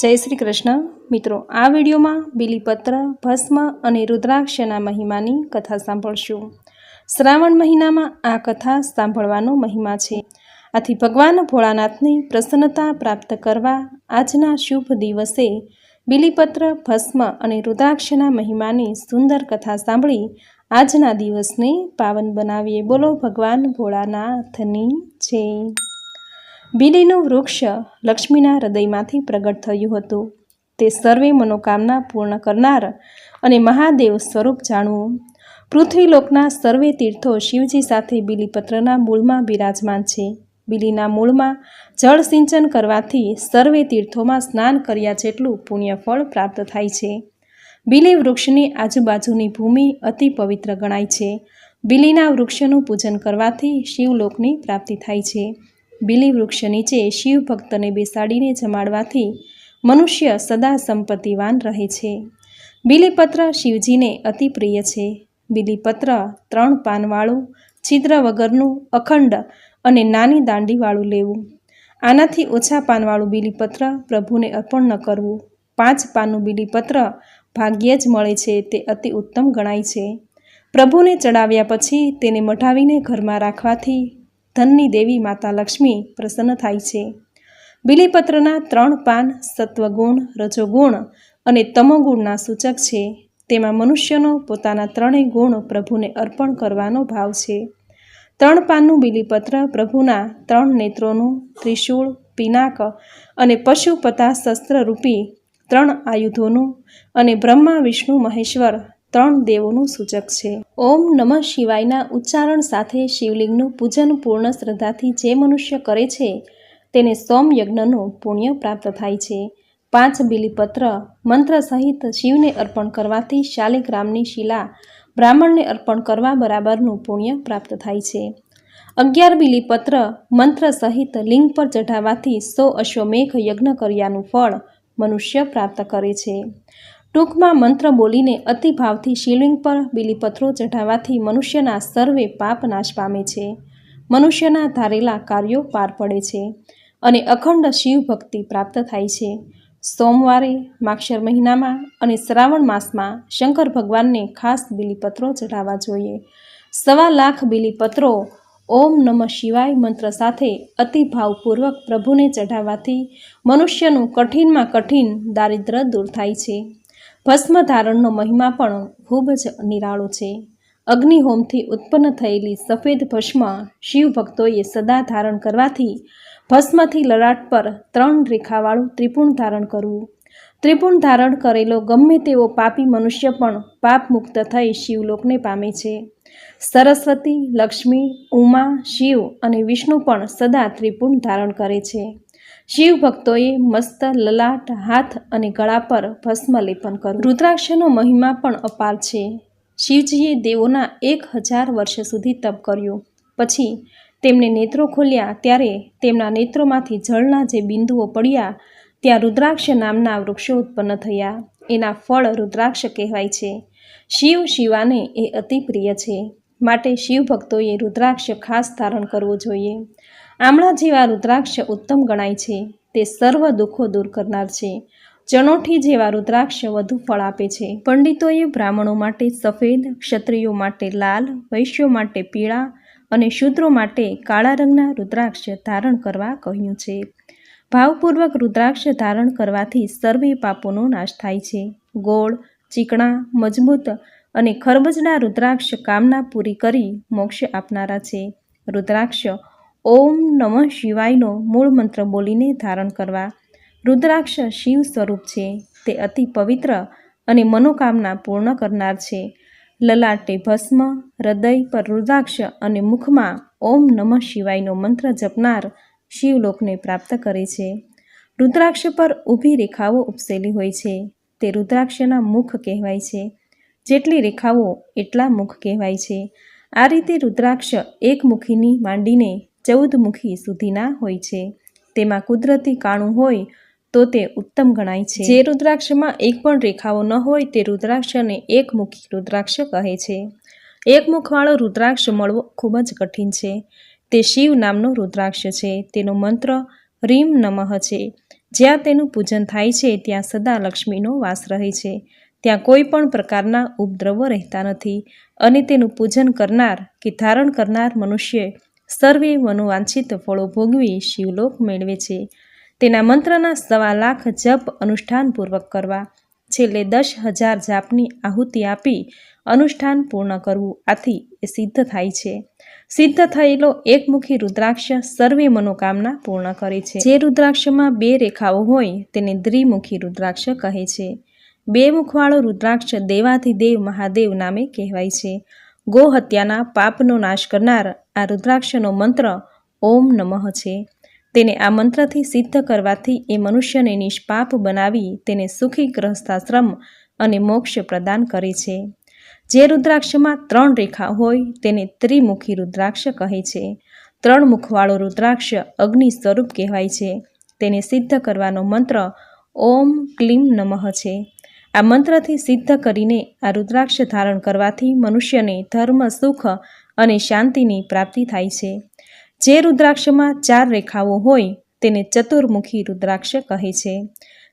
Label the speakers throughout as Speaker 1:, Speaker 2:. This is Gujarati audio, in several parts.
Speaker 1: જય શ્રી કૃષ્ણ મિત્રો, આ વિડીયોમાં બીલીપત્ર, ભસ્મ અને રુદ્રાક્ષના મહિમાની કથા સાંભળશું. શ્રાવણ મહિનામાં આ કથા સાંભળવાનો મહિમા છે. આથી ભગવાન ભોળાનાથની પ્રસન્નતા પ્રાપ્ત કરવા આજના શુભ દિવસે બીલીપત્ર, ભસ્મ અને રુદ્રાક્ષના મહિમાની સુંદર કથા સાંભળી આજના દિવસને પાવન બનાવીએ. બોલો ભગવાન ભોળાનાથની જય. બીલીનું વૃક્ષ લક્ષ્મીના હૃદયમાંથી પ્રગટ થયું હતું. તે સર્વે મનોકામના પૂર્ણ કરનાર અને મહાદેવ સ્વરૂપ જાણવું. પૃથ્વીલોકના સર્વે તીર્થો શિવજી સાથે બીલીપત્રના મૂળમાં બિરાજમાન છે. બીલીના મૂળમાં જળ સિંચન કરવાથી સર્વે તીર્થોમાં સ્નાન કર્યા જેટલું પુણ્યફળ પ્રાપ્ત થાય છે. બીલી વૃક્ષની આજુબાજુની ભૂમિ અતિ પવિત્ર ગણાય છે. બીલીના વૃક્ષનું પૂજન કરવાથી શિવલોકની પ્રાપ્તિ થાય છે. બીલી વૃક્ષ નીચે શિવ ભક્તને બેસાડીને જમાડવાથી મનુષ્ય સદા સંપત્તિવાન રહે છે. બીલીપત્ર શિવજીને અતિ પ્રિય છે. બીલીપત્ર 3 પાનવાળું, છિદ્ર વગરનું, અખંડ અને નાની દાંડીવાળું લેવું. આનાથી ઓછા પાનવાળું બીલીપત્ર પ્રભુને અર્પણ ન કરવું. 5 પાનનું બીલીપત્ર ભાગ્યે જ મળે છે, તે અતિ ઉત્તમ ગણાય છે. પ્રભુને ચડાવ્યા પછી તેને મઢાવીને ઘરમાં રાખવાથી ધનની દેવી માતા લક્ષ્મી પ્રસન્ન થાય છે. બીલીપત્રના 3 પાન સત્વગુણ, રજોગુણ અને તમોગુણના સૂચક છે. તેમાં મનુષ્યનો પોતાના 3 ગુણ પ્રભુને અર્પણ કરવાનો ભાવ છે. 3 પાનનું બીલીપત્ર પ્રભુના 3 નેત્રોનું, ત્રિશૂળ, પિનાક અને પશુપતા શસ્ત્રરૂપી 3 આયુધોનું અને બ્રહ્મા, વિષ્ણુ, મહેશ્વર 3 દેવોનું સૂચક છે. ઓમ નમઃ શિવાયના ઉચ્ચારણ સાથે શિવલિંગનું પૂજન પૂર્ણ શ્રદ્ધાથી જે મનુષ્ય કરે છે તેને સોમયજ્ઞનું પુણ્ય પ્રાપ્ત થાય છે. 5 બીલીપત્ર મંત્ર સહિત શિવને અર્પણ કરવાથી શાલિગ્રામની શિલા બ્રાહ્મણને અર્પણ કરવા બરાબરનું પુણ્ય પ્રાપ્ત થાય છે. 11 બીલીપત્ર મંત્ર સહિત લિંગ પર ચઢાવવાથી 100 અશ્વમેઘ યજ્ઞ કર્યાનું ફળ મનુષ્ય પ્રાપ્ત કરે છે. ટૂંકમાં મંત્ર બોલીને અતિભાવથી શિવલિંગ પર બીલીપત્રો ચઢાવવાથી મનુષ્યના સર્વે પાપ નાશ પામે છે. મનુષ્યના ધારેલા કાર્યો પાર પડે છે અને અખંડ શિવ ભક્તિ પ્રાપ્ત થાય છે. સોમવારે, માક્ષર મહિનામાં અને શ્રાવણ માસમાં શંકર ભગવાનને ખાસ બીલીપત્રો ચઢાવવા જોઈએ. 1.25 લાખ બીલીપત્રો ઓમ નમઃ શિવાય મંત્ર સાથે અતિભાવપૂર્વક પ્રભુને ચઢાવવાથી મનુષ્યનું કઠિનમાં કઠિન દારિદ્ર દૂર થાય છે. ભસ્મ ધારણનો મહિમા પણ ખૂબ જ નિરાળો છે. અગ્નિહોમથી ઉત્પન્ન થયેલી સફેદ ભસ્મ શિવ ભક્તોએ સદા ધારણ કરવાથી ભસ્મથી લલાટ પર 3 રેખાવાળું ત્રિપુણ ધારણ કરવું. ત્રિપુણ ધારણ કરેલો ગમે તેવો પાપી મનુષ્ય પણ પાપ મુક્ત થઈ શિવલોકને પામે છે. સરસ્વતી, લક્ષ્મી, ઉમા, શિવ અને વિષ્ણુ પણ સદા ત્રિપુણ ધારણ કરે છે. શિવ ભક્તોએ મસ્ત, લલાટ, હાથ અને ગળા પર ભસ્મ લેપન કરવું. રુદ્રાક્ષનો મહિમા પણ અપાર છે. શિવજીએ દેવોના 1000 વર્ષ સુધી તપ કર્યું. પછી તેમને નેત્રો ખોલ્યા ત્યારે તેમના નેત્રોમાંથી જળના જે બિંદુઓ પડ્યા ત્યાં રુદ્રાક્ષ નામના વૃક્ષો ઉત્પન્ન થયા. એના ફળ રુદ્રાક્ષ કહેવાય છે. શિવાને એ અતિ પ્રિય છે. માટે શિવ ભક્તોએ રુદ્રાક્ષ ખાસ ધારણ કરવો જોઈએ. આમળા જેવા રુદ્રાક્ષ ઉત્તમ ગણાય છે. તે સર્વ દુઃખો દૂર કરનાર છે. ચણોઠી જેવા રુદ્રાક્ષ વધુ ફળ આપે છે. પંડિતોએ બ્રાહ્મણો માટે સફેદ, ક્ષત્રિયો માટે લાલ, વૈશ્યો માટે પીળા અને શૂદ્રો માટે કાળા રંગના રુદ્રાક્ષ ધારણ કરવા કહ્યું છે. ભાવપૂર્વક રુદ્રાક્ષ ધારણ કરવાથી સર્વે પાપોનો નાશ થાય છે. ગોળ, ચીકણા, મજબૂત અને ખરબજડા રુદ્રાક્ષ કામના પૂરી કરી મોક્ષ આપનારા છે. રુદ્રાક્ષ ઓમ નમઃ શિવાયનો મૂળ મંત્ર બોલીને ધારણ કરવા. રુદ્રાક્ષ શિવ સ્વરૂપ છે. તે અતિ પવિત્ર અને મનોકામના પૂર્ણ કરનાર છે. લલાટે ભસ્મ, હૃદય પર રુદ્રાક્ષ અને મુખમાં ઓમ નમઃ શિવાયનો મંત્ર જપનાર શિવલોકને પ્રાપ્ત કરે છે. રુદ્રાક્ષ પર ઊભી રેખાઓ ઉપસેલી હોય છે. તે રુદ્રાક્ષના મુખ કહેવાય છે. જેટલી રેખાઓ એટલા મુખ કહેવાય છે. આ રીતે રુદ્રાક્ષ એકમુખીની માંડીને 14 મુખી સુધીના હોય છે. તેમાં કુદરતી કાણું હોય તો તે ઉત્તમ ગણાય છે. જે રુદ્રાક્ષમાં એક પણ રેખાઓ ન હોય તે રુદ્રાક્ષને એકમુખી રુદ્રાક્ષ કહે છે. એકમુખવાળો રુદ્રાક્ષ મળવો ખૂબ જ કઠિન છે. તે શિવ નામનો રુદ્રાક્ષ છે. તેનો મંત્ર રીમ નમઃ છે. જ્યાં તેનું પૂજન થાય છે ત્યાં સદા લક્ષ્મીનો વાસ રહે છે, ત્યાં કોઈ પણ પ્રકારના ઉપદ્રવો રહેતા નથી અને તેનું પૂજન કરનાર કે ધારણ કરનાર મનુષ્ય સર્વે મનોવાંછિત ફળો ભોગવી શિવલોક મેળવે છે. તેના મંત્રના 1.25 લાખ જપ અનુષ્ઠાનપૂર્વક કરવા, છેલ્લે 10,000 જાપની આહુતિ આપી અનુષ્ઠાન પૂર્ણ કરવું, આથી એ સિદ્ધ થાય છે. સિદ્ધ થયેલો એકમુખી રુદ્રાક્ષ સર્વે મનોકામના પૂર્ણ કરે છે. જે રુદ્રાક્ષમાં 2 રેખાઓ હોય તેને દ્વિમુખી રુદ્રાક્ષ કહે છે. 2 મુખવાળો રુદ્રાક્ષ દેવાધિદેવ મહાદેવ નામે કહેવાય છે. ગો હત્યાના પાપનો નાશ કરનાર આ રુદ્રાક્ષનો મંત્ર ઓમ નમઃ છે. તેને આ મંત્રથી સિદ્ધ કરવાથી એ મનુષ્યને નિષ્પાપ બનાવી તેને સુખી ગ્રહસ્થાશ્રમ અને મોક્ષ પ્રદાન કરે છે. જે રુદ્રાક્ષમાં 3 રેખા હોય તેને ત્રિમુખી રુદ્રાક્ષ કહે છે. 3 મુખવાળો રુદ્રાક્ષ અગ્નિ સ્વરૂપ કહેવાય છે. તેને સિદ્ધ કરવાનો મંત્ર ઓમ ક્લીમ નમઃ છે. આ મંત્રથી સિદ્ધ કરીને આ રુદ્રાક્ષ ધારણ કરવાથી મનુષ્યને ધર્મ, સુખ અને શાંતિની પ્રાપ્તિ થાય છે. જે રુદ્રાક્ષમાં 4 રેખાઓ હોય તેને ચતુર્મુખી રુદ્રાક્ષ કહે છે.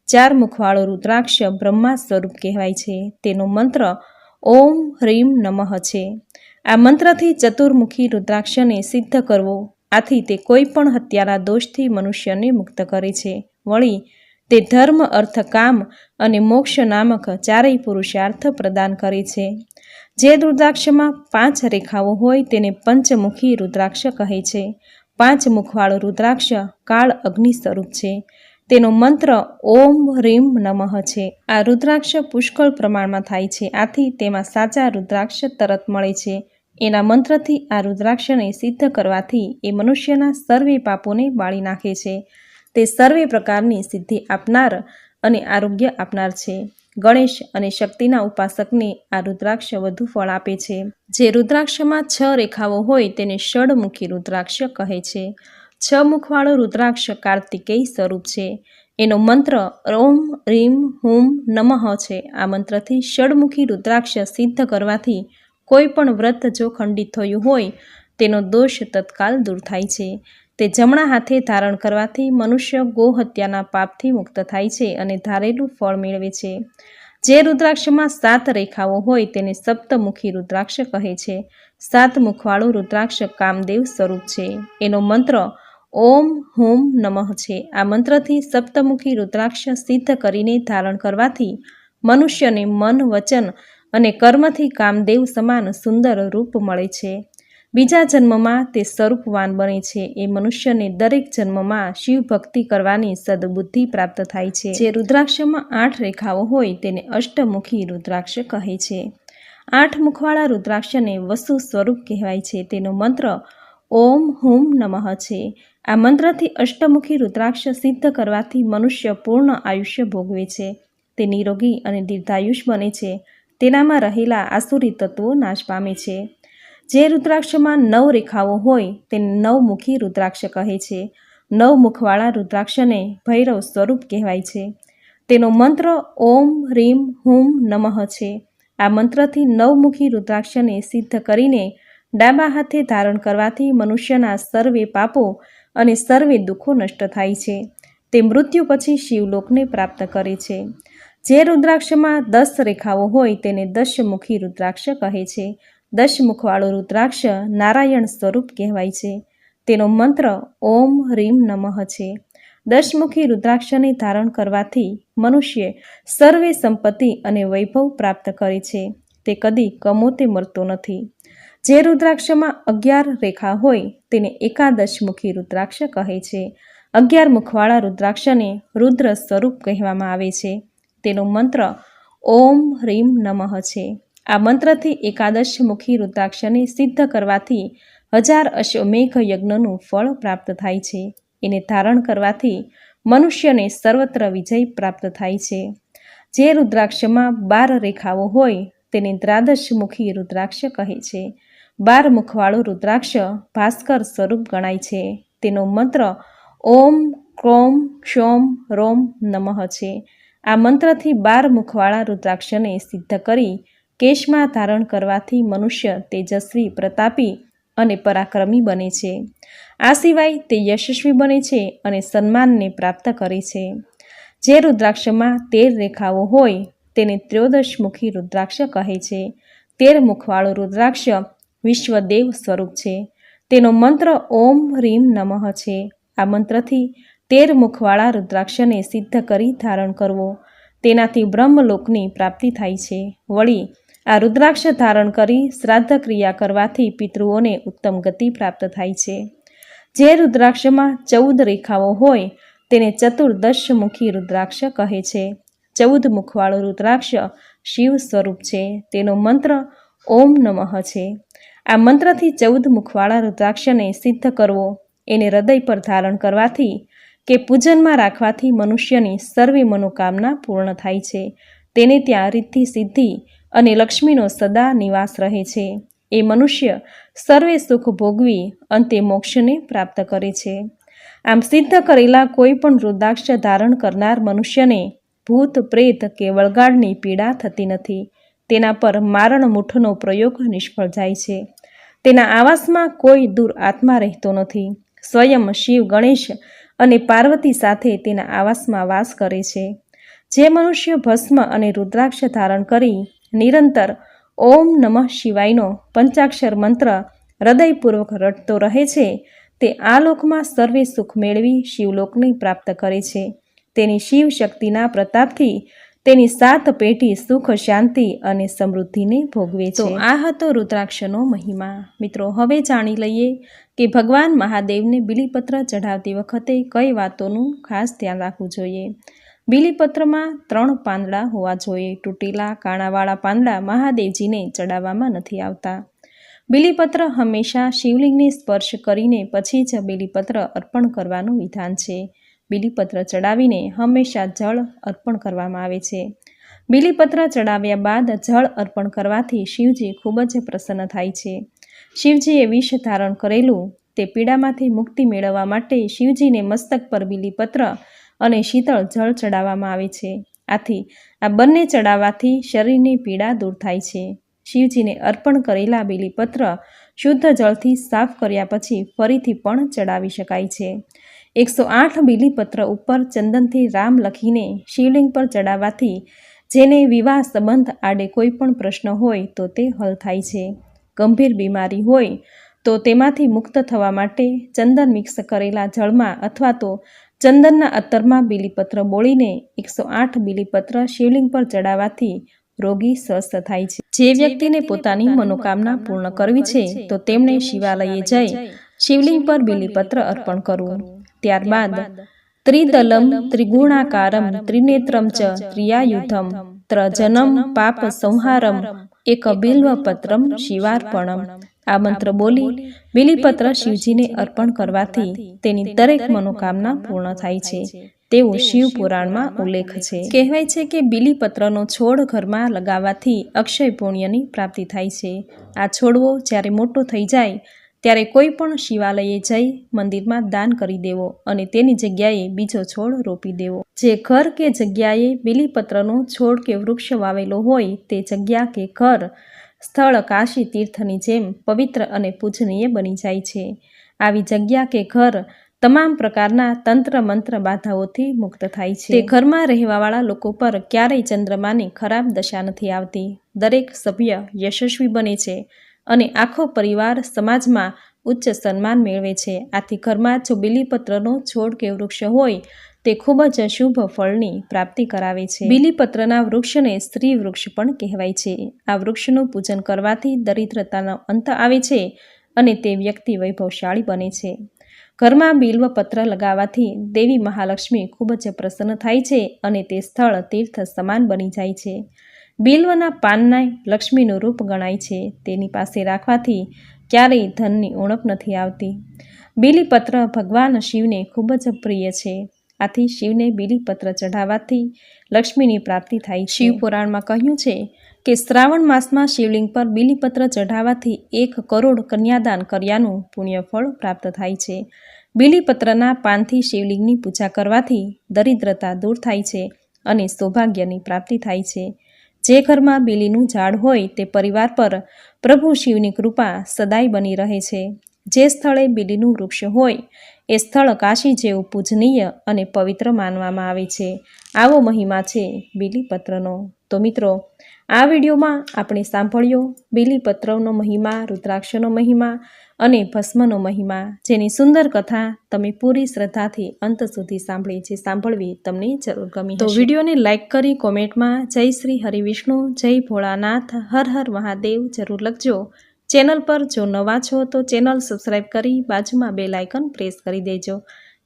Speaker 1: 4 મુખવાળો રુદ્રાક્ષ બ્રહ્મા સ્વરૂપ કહેવાય છે. તેનો મંત્ર ઓમ હ્રીમ નમઃ છે. આ મંત્રથી ચતુર્મુખી રુદ્રાક્ષને સિદ્ધ કરવો, આથી તે કોઈ પણ હત્યાના દોષથી મનુષ્યને મુક્ત કરે છે. વળી તે ધર્મ, અર્થ, કામ અને મોક્ષ નામક 4 પુરુષાર્થ પ્રદાન કરે છે. જે રુદ્રાક્ષમાં 5 રેખાઓ હોય તેને પંચમુખી રુદ્રાક્ષ કહે છે. 5 મુખવાળો રુદ્રાક્ષ કાળ અગ્નિ સ્વરૂપ છે. તેનો મંત્ર ઓમ હ્રીમ નમઃ છે. આ રુદ્રાક્ષ પુષ્કળ પ્રમાણમાં થાય છે, આથી તેમાં સાચા રુદ્રાક્ષ તરત મળે છે. એના મંત્રથી આ રુદ્રાક્ષને સિદ્ધ કરવાથી એ મનુષ્યના સર્વે પાપોને બાળી નાખે છે. તે સર્વે પ્રકારની સિદ્ધિ આપનાર અને આરોગ્ય આપનાર છે. ગણેશ અને શક્તિના ઉપાસકને આ રુદ્રાક્ષ વધુ ફળ આપે છે. જે રુદ્રાક્ષમાં 6 રેખાઓ હોય તેને ષડમુખી રુદ્રાક્ષ કહે છે. 6 મુખવાળો રુદ્રાક્ષ કાર્તિકેય સ્વરૂપ છે. એનો મંત્ર ઓમ હ્રીમ હુમ નમઃ છે. આ મંત્રથી ષડમુખી રુદ્રાક્ષ સિદ્ધ કરવાથી કોઈ પણ વ્રત જો ખંડિત થયું હોય તેનો દોષ તત્કાલ દૂર થાય છે. તે જમણા હાથે ધારણ કરવાથી મનુષ્ય ગો હત્યાના પાપથી મુક્ત થાય છે અને ધારેલું ફળ મેળવે છે. જે રુદ્રાક્ષમાં 7 રેખાઓ હોય તેને સપ્તમુખી રુદ્રાક્ષ કહે છે. 7 મુખવાળો રુદ્રાક્ષ કામદેવ સ્વરૂપ છે. એનો મંત્ર ઓમ હુમ નમઃ છે. આ મંત્રથી સપ્તમુખી રુદ્રાક્ષ સિદ્ધ કરીને ધારણ કરવાથી મનુષ્યને મન, વચન અને કર્મથી કામદેવ સમાન સુંદર રૂપ મળે છે. બીજા જન્મમાં તે સ્વરૂપવાન બને છે. એ મનુષ્યને દરેક જન્મમાં શિવ ભક્તિ કરવાની સદબુદ્ધિ પ્રાપ્ત થાય છે. જે રુદ્રાક્ષમાં 8 રેખાઓ હોય તેને અષ્ટમુખી રુદ્રાક્ષ કહે છે. 8 મુખવાળા રુદ્રાક્ષને વસુ સ્વરૂપ કહેવાય છે. તેનો મંત્ર ઓમ હુમ નમઃ છે. આ મંત્રથી અષ્ટમુખી રુદ્રાક્ષ સિદ્ધ કરવાથી મનુષ્ય પૂર્ણ આયુષ્ય ભોગવે છે. તે નિરોગી અને દીર્ઘાયુષ બને છે. તેનામાં રહેલા આસુરી તત્વો નાશ પામે છે. જે રુદ્રાક્ષમાં 9 રેખાઓ હોય તેને 9મુખી રુદ્રાક્ષ કહે છે. 9 મુખવાળા રુદ્રાક્ષને ભૈરવ સ્વરૂપ કહેવાય છે. તેનો મંત્ર ઓમ હ્રીમ હુમ નમઃ છે. આ મંત્રથી 9મુખી રુદ્રાક્ષને સિદ્ધ કરીને ડાબા હાથે ધારણ કરવાથી મનુષ્યના સર્વે પાપો અને સર્વે દુઃખો નષ્ટ થાય છે. તે મૃત્યુ પછી શિવલોકને પ્રાપ્ત કરે છે. જે રુદ્રાક્ષમાં 10 રેખાઓ હોય તેને દશમુખી રુદ્રાક્ષ કહે છે. 10 મુખવાળો રુદ્રાક્ષ નારાયણ સ્વરૂપ કહેવાય છે. તેનો મંત્ર ઓમ હ્રીમ નમઃ છે. 10મુખી રુદ્રાક્ષને ધારણ કરવાથી મનુષ્ય સર્વે સંપત્તિ અને વૈભવ પ્રાપ્ત કરે છે. તે કદી કમોતે મરતો નથી. જે રુદ્રાક્ષમાં 11 રેખા હોય તેને એકાદશમુખી રુદ્રાક્ષ કહે છે. 11 મુખવાળા રુદ્રાક્ષને રુદ્ર સ્વરૂપ કહેવામાં આવે છે. તેનો મંત્ર ઓમ હ્રીમ નમઃ છે. આ મંત્રથી એકાદશમુખી રુદ્રાક્ષને સિદ્ધ કરવાથી 1000 અશ્વમેઘ યજ્ઞનું ફળ પ્રાપ્ત થાય છે. એને ધારણ કરવાથી મનુષ્યને સર્વત્ર વિજય પ્રાપ્ત થાય છે. જે રુદ્રાક્ષમાં 12 રેખાઓ હોય તેને દ્વાદશમુખી રુદ્રાક્ષ કહે છે. 12 મુખવાળો રુદ્રાક્ષ ભાસ્કર સ્વરૂપ ગણાય છે. તેનો મંત્ર ઓમ ક્રોમ ક્ષોમ રોમ નમઃ છે. આ મંત્રથી 12 મુખવાળા રુદ્રાક્ષને સિદ્ધ કરી કેશમાં ધારણ કરવાથી મનુષ્ય તેજસ્વી, પ્રતાપી અને પરાક્રમી બને છે. આ સિવાય તે યશસ્વી બને છે અને સન્માનને પ્રાપ્ત કરે છે. જે રુદ્રાક્ષમાં 13 રેખાઓ હોય તેને ત્રયોદશમુખી રુદ્રાક્ષ કહે છે. 13 મુખવાળો રુદ્રાક્ષ વિશ્વદેવ સ્વરૂપ છે. તેનો મંત્ર ઓમ હ્રીમ નમઃ છે. આ મંત્રથી 13 મુખવાળા રુદ્રાક્ષને સિદ્ધ કરી ધારણ કરવો, તેનાથી બ્રહ્મલોકની પ્રાપ્તિ થાય છે. વળી આ રુદ્રાક્ષ ધારણ કરી શ્રાદ્ધ ક્રિયા કરવાથી પિતૃઓને ઉત્તમ ગતિ પ્રાપ્ત થાય છે. જે રુદ્રાક્ષમાં 14 રેખાઓ હોય તેને ચતુર્દશમુખી રુદ્રાક્ષ કહે છે. 14 મુખવાળો રુદ્રાક્ષ શિવ સ્વરૂપ છે. તેનો મંત્ર ઓમ નમઃ છે. આ મંત્રથી 14 મુખવાળા રુદ્રાક્ષને સિદ્ધ કરવો, એને હૃદય પર ધારણ કરવાથી કે પૂજનમાં રાખવાથી મનુષ્યની સર્વે મનોકામના પૂર્ણ થાય છે. તેને ત્યાં રિદ્ધિ સિદ્ધિ અને લક્ષ્મીનો સદા નિવાસ રહે છે. એ મનુષ્ય સર્વે સુખ ભોગવી અંતે મોક્ષને પ્રાપ્ત કરે છે. આમ સિદ્ધ કરેલા કોઈ પણ રુદ્રાક્ષ ધારણ કરનાર મનુષ્યને ભૂત પ્રેત કે વળગાડની પીડા થતી નથી. તેના પર મારણ મૂઠનો પ્રયોગ નિષ્ફળ જાય છે. તેના આવાસમાં કોઈ દૂર આત્મા રહેતો નથી. સ્વયં શિવ, ગણેશ અને પાર્વતી સાથે તેના આવાસમાં વાસ કરે છે. જે મનુષ્ય ભસ્મ અને રુદ્રાક્ષ ધારણ કરી નિરંતર ઓમ નમઃ શિવાયનો પંચાક્ષર મંત્ર હૃદયપૂર્વક રટતો રહે છે, તે આ લોકમાં સર્વે સુખ મેળવી શિવલોકને પ્રાપ્ત કરે છે. તેની શિવ શક્તિના પ્રતાપથી તેની 7 પેઢી સુખ, શાંતિ અને સમૃદ્ધિને ભોગવે છે. તો આ હતો રુદ્રાક્ષનો મહિમા. મિત્રો, હવે જાણી લઈએ કે ભગવાન મહાદેવને બીલીપત્ર ચઢાવતી વખતે કઈ વાતોનું ખાસ ધ્યાન રાખવું જોઈએ. બીલીપત્રમાં 3 પાંદડા હોવા જોઈએ. તૂટેલા કાણાવાળા પાંદડા મહાદેવજીને ચડાવવામાં નથી આવતા. બીલીપત્ર હંમેશા શિવલિંગને સ્પર્શ કરીને પછી જ બીલીપત્ર અર્પણ કરવાનું વિધાન છે. બીલીપત્ર ચડાવીને હંમેશા જળ અર્પણ કરવામાં આવે છે. બીલીપત્ર ચડાવ્યા બાદ જળ અર્પણ કરવાથી શિવજી ખૂબ જ પ્રસન્ન થાય છે. શિવજીએ વિષ ધારણ કરેલું તે પીડામાંથી મુક્તિ મેળવવા માટે શિવજીને મસ્તક પર બીલીપત્ર અને શીતળ જળ ચડાવવામાં આવે છે. આથી આ બંને ચડાવવાથી શરીરની પીડા દૂર થાય છે. શિવજીને અર્પણ કરેલા બીલીપત્ર શુદ્ધ જળથી સાફ કર્યા પછી ફરીથી પણ ચડાવી શકાય છે. 108 બીલીપત્ર ઉપર ચંદનથી રામ લખીને શિવલિંગ પર ચડાવવાથી જેને વિવાહ સંબંધ આડે કોઈ પણ પ્રશ્ન હોય તો તે હલ થાય છે. ગંભીર બીમારી હોય તો તેમાંથી મુક્ત થવા માટે ચંદન મિક્સ કરેલા જળમાં અથવા તો ચંદનના અત્તરમાં બીલીપત્ર બોળીને 108 બીલીપત્ર શિવલિંગ પર ચડાવવાથી રોગી સ્વસ્થ થાય છે. જે વ્યક્તિને પોતાની મનોકામના પૂર્ણ કરવી છે તો તેમણે શિવાલયે જઈ શિવલિંગ પર બીલીપત્ર અર્પણ કરવું. ત્યારબાદ ત્રિદલમ ત્રિગુણાકારમ ત્રિનેત્રમ ચ ત્રિયાયુધમ ત્રજનમ પાપ સંહારમ એક બિલ્વપત્રમ શિવાર્પણમ. આ મંત્ર બોલી બીલીપત્ર શિવજીને અર્પણ કરવાથી તેની દરેક મનોકામના પૂર્ણ થાય છે તેવો શિવ પુરાણમાં ઉલ્લેખ છે. કહેવાય છે કે બીલીપત્રનો છોડ ઘરમાં લગાવવાથી અક્ષય પુણ્યની પ્રાપ્તિ થાય છે. આ છોડવો જ્યારે મોટો થઈ જાય ત્યારે કોઈ પણ શિવાલયે જઈ મંદિરમાં દાન કરી દેવો અને તેની જગ્યાએ બીજો છોડ રોપી દેવો. જે ઘર કે જગ્યાએ બીલીપત્રનો છોડ કે વૃક્ષ વાવેલો હોય તે જગ્યા કે ઘર સ્થળ કાશી તીર્થની જેમ પવિત્ર અને પૂજનીય બની જાય છે. આવી જગ્યા કે ઘર તમામ પ્રકારના તંત્ર મંત્ર બાધાઓથી મુક્ત થાય છે. તે ઘરમાં રહેવાવાળા લોકો પર ક્યારેય ચંદ્રમાની ખરાબ દશા નથી આવતી. દરેક સભ્ય યશસ્વી બને છે અને આખો પરિવાર સમાજમાં ઉચ્ચ સન્માન મેળવે છે. આથી ઘરમાં જો બીલીપત્રનો છોડ કે વૃક્ષ હોય તે ખૂબ જ શુભ ફળની પ્રાપ્તિ કરાવે છે. બીલીપત્રના વૃક્ષને સ્ત્રી વૃક્ષ પણ કહેવાય છે. આ વૃક્ષનું પૂજન કરવાથી દરિદ્રતાનો અંત આવે છે અને તે વ્યક્તિ વૈભવશાળી બને છે. ઘરમાં બીલ્વપત્ર લગાવવાથી દેવી મહાલક્ષ્મી ખૂબ જ પ્રસન્ન થાય છે અને તે સ્થળ તીર્થ સમાન બની જાય છે. બિલ્વના પાનના લક્ષ્મીનું રૂપ ગણાય છે. તેની પાસે રાખવાથી ક્યારેય ધનની ઉણપ નથી આવતી. બીલીપત્ર ભગવાન શિવને ખૂબ જ પ્રિય છે. આથી શિવને બીલીપત્ર ચઢાવવાથી લક્ષ્મીની પ્રાપ્તિ થાય છે. શિવ પુરાણમાં કહ્યું છે કે શ્રાવણ માસમાં શિવલિંગ પર બીલીપત્ર ચઢાવવાથી 1 કરોડ કન્યાદાન કર્યાનું પુણ્યફળ પ્રાપ્ત થાય છે. બીલીપત્રના પાનથી શિવલિંગની પૂજા કરવાથી દરિદ્રતા દૂર થાય છે અને સૌભાગ્યની પ્રાપ્તિ થાય છે. જે ઘરમાં બીલીનું ઝાડ હોય તે પરિવાર પર પ્રભુ શિવની કૃપા સદાય બની રહે છે. જે સ્થળે બીલીનું વૃક્ષ હોય એ સ્થળ કાશી જેવું પૂજનીય અને પવિત્ર માનવામાં આવે છે. આવો મહિમા છે બીલીપત્રનો. તો મિત્રો, આ વિડીયોમાં આપણે સાંભળ્યો બીલીપત્રનો મહિમા, રુદ્રાક્ષનો મહિમા અને ભસ્મનો મહિમા, જેની સુંદર કથા તમે પૂરી શ્રદ્ધાથી અંત સુધી સાંભળી છે. સાંભળવી તમને જરૂર ગમી હશે. તો વિડીયોને લાઇક કરી કોમેન્ટમાં જય શ્રી હરિવિષ્ણુ, જય ભોળાનાથ, હર હર મહાદેવ જરૂર લખજો. ચેનલ પર જો નવા છો તો ચેનલ સબસ્ક્રાઈબ કરી બાજુમાં બેલ આઇકન પ્રેસ કરી દેજો,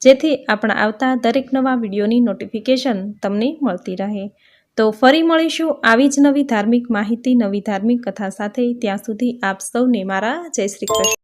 Speaker 1: જેથી આપણા આવતા દરેક નવા વિડીયોની નોટિફિકેશન તમને મળતી રહે. તો ફરી મળીશું આવી જ નવી ધાર્મિક માહિતી, નવી ધાર્મિક કથા સાથે. ત્યાં સુધી આપ સૌને મારા જય શ્રી કૃષ્ણ.